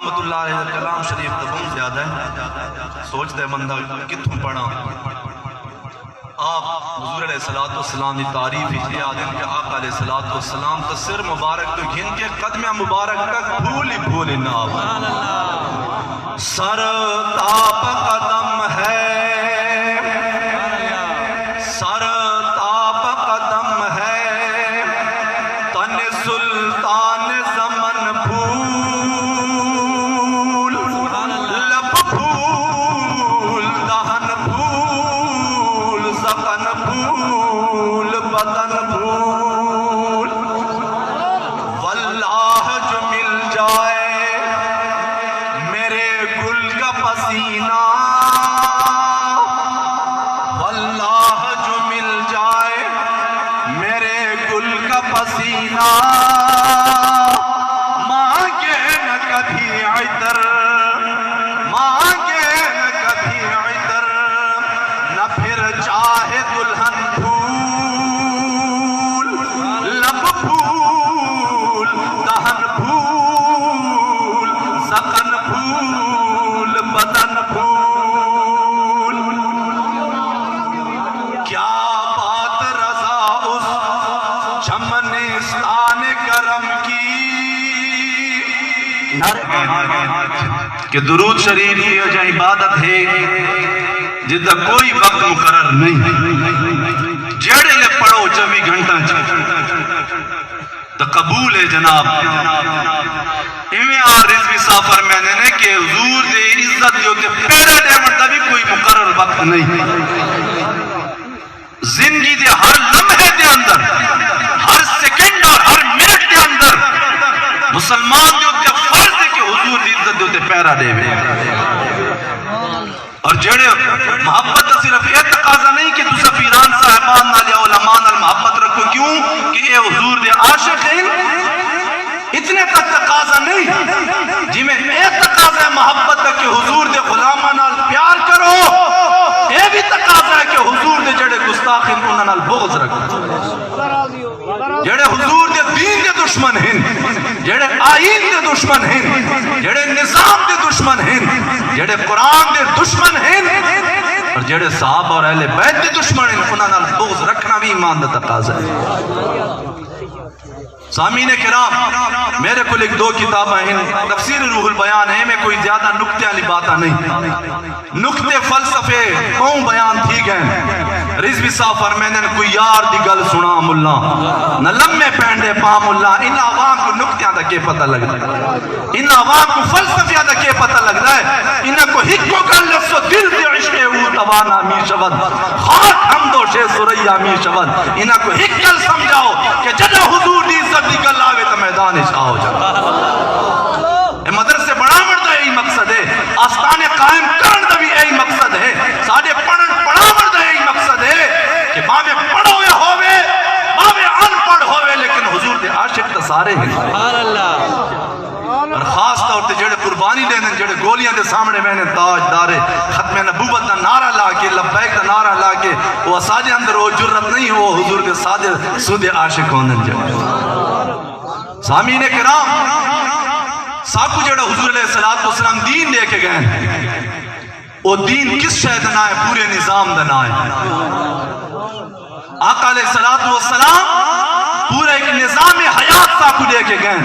رحمت اللہ علیہ کلام شریف تو بہت زیادہ ہے، سوچ دے بندہ کتوں پڑھا۔ آپ حضور علیہ السلام کی تعریف یہ آدم کہ آقا علیہ السلام تو سر مبارک تو گھن کے قدم مبارک تک بھولی بھولی نہ آئے۔ سر تاپ قدم ہے، سر تاپ قدم ہے، تن سلطان زمن پھول، لب پھول، دہن پھول، زبان پھول، بدن پھول۔ واللہ جو مل جائے میرے گل کا پسینہ، واللہ جو مل جائے میرے گل کا پسینہ، مانگے نہ کبھی عطر، مانگے نہ کبھی عطر، نہ پھر چاہے دلہن پھول، لب پھول، دہن پھول، زکن پھول، بدن پھول۔ کیا بات رضا اس چمنستان کرم کی، کہ درود شریف کی جو عبادت ہے جدہ کوئی وقت مقرر نہیں، جیڑے لے پڑھو 24 گھنٹہ تو قبول ہے جناب۔ ایویں آر رضوی صاحب فرمانے نے کہ حضور دے عزت جو تے پیرا ڈیمن دا بھی کوئی مقرر وقت نہیں۔ زندگی دے ہر لمحے دے اندر، ہر سیکنڈ اور ہر منٹ دے اندر مسلمان جو تے فرض ہے کہ حضور دی عزت جو تے پیرا دے وے۔ اور جڑے محبت صرف یہ تقاضا نہیں کہ تو سفیران صاحبان نال یا علماء نال محبت رکھو، کیوں کہ اے حضور دے عاشق ہیں، اتنے کا تقاضا نہیں جی میں ایک تقاضا ہے محبت ہے کہ حضور دے غلامہ نال پیار کرو، اے بھی تقاضا ہے کہ حضور دے جڑے گستاخ ہیں انہاں نال بغض رکھو، جڑے حضور دے دین دے دشمن ہیں، جڑے آئین دے دشمن ہیں، جڑے نظام دے دشمن ہیں، جڑے قرآن دے دشمن ہیں، اور جڑے صحابہ اور اہل بیت دے دشمن ہیں، انہاں نال بغض رکھنا بھی ایمان دا تقاضا ہے۔ سامعین کرام، میرے کو ایک دو کتابیں ہیں، تفسیر روح البیان ہے، میں کوئی زیادہ نکتے والی باتاں نہیں، نکتے فلسفے کون بیان تھی گئے۔ رضوی صاحب فرمانے نے کوئی یار دی گل سنا ملا نہ لمے پینڈے پا ملا، ان عوام کو نکتیاں دا کے پتہ لگتا ہے، ان عوام کو فلسفیاں دا کے پتہ لگتا ہے، انہاں کو ہکو گل لفظ دل دے عشق او توانا می شود، خاک حمد و شے سریا می شود، انہاں کو ہک گل سمجھاؤ کہ جدہ حضور دی عزت دی گل آوے تو میدان شاہ ہو جاتا۔ اے مدرسے بڑا مرد ہے، یہی مقصد ہے، آستانے قائم کرن دا بھی یہی مقصد ہے، ساڑھے پڑھن پڑھا مرد ہے، یہی مقصد ہے کہ باوے پڑھو یا ہووے، باوے ان پڑھ ہووے، لیکن حضور دے عاشق تا سارے ہیں۔ اور خاص طور تے جڑے قربانی دینے، جڑے گولیاں دے سامنے میں نے تاج دارے ختم نبوت دا نعرہ لا کے، لبیک دا نعرہ لا کے، وہ اساجے اندر وہ جرت نہیں ہو حضور دے سادے سودے عاشق ہونے جائے۔ سامعین کرام، ساکو جڑا حضور علیہ السلام دین دے کے گئے، وہ دین کس شے دا نہ ہے؟ پورے نظام دا نہ ہے۔ آقا علیہ السلام پورے ایک نظام حیات ساکو دے کے گئے۔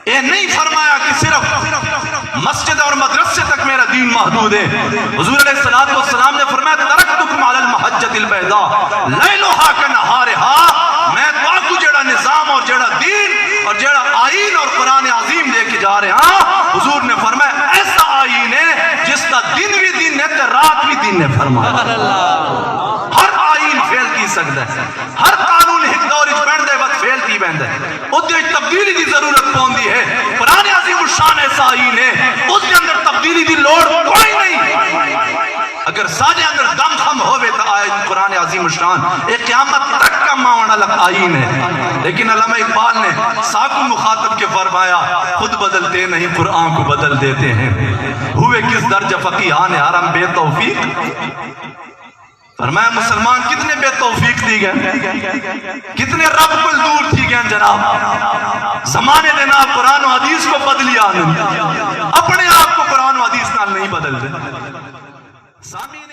یہ نہیں فرمایا کہ صرف مسجد اور مدرسے تک میرا دین محدود ہے۔ حضور علیہ السلام نے فرمایا ترکتکم علی المحجۃ البیضاء لیلھا کنہارھا، میں تو آپ کو جڑا نظام اور جڑا دین اور جڑا آئین اور قرآن عظیم لے کے جا رہے ہیں، حضور نے فرمایا ایسا آئین ہے جس کا دن بھی دن ہے تو رات بھی دن نے فرمایا۔ ہر آئین فیل کی سکتا ہے، ہر قانون ایک دور اچ بن دے وقت فیل کی بن دے، ادھے تبدیلی دی ضرورت پوندی ہے۔ قرآن عظیم الشان ایسا آئین ہے، اس کے اندر تبدیلی دی لوڑ کوئی نہیں۔ اگر سارے اندر دم خم ہوئے تو آیت قرآن عظیم الشان ایک قیامت تک کا ماؤنا لگ آئین ہے۔ لیکن علامہ اقبال نے ساکو مخاطب کے فرمایا خود بدلتے نہیں قرآن کو بدل دیتے ہیں، ہوئے کس درجہ فقیہان حرم بے توفیق۔ فرمایا مسلمان کتنے بے توفیق دی گئے، کتنے رب کو دور تھی گئے جناب، زمانے دینا قرآن و حدیث کو بدلی آنے، اپنے آپ کو قرآن و حدیث نال نہیں بدل دے. سامعین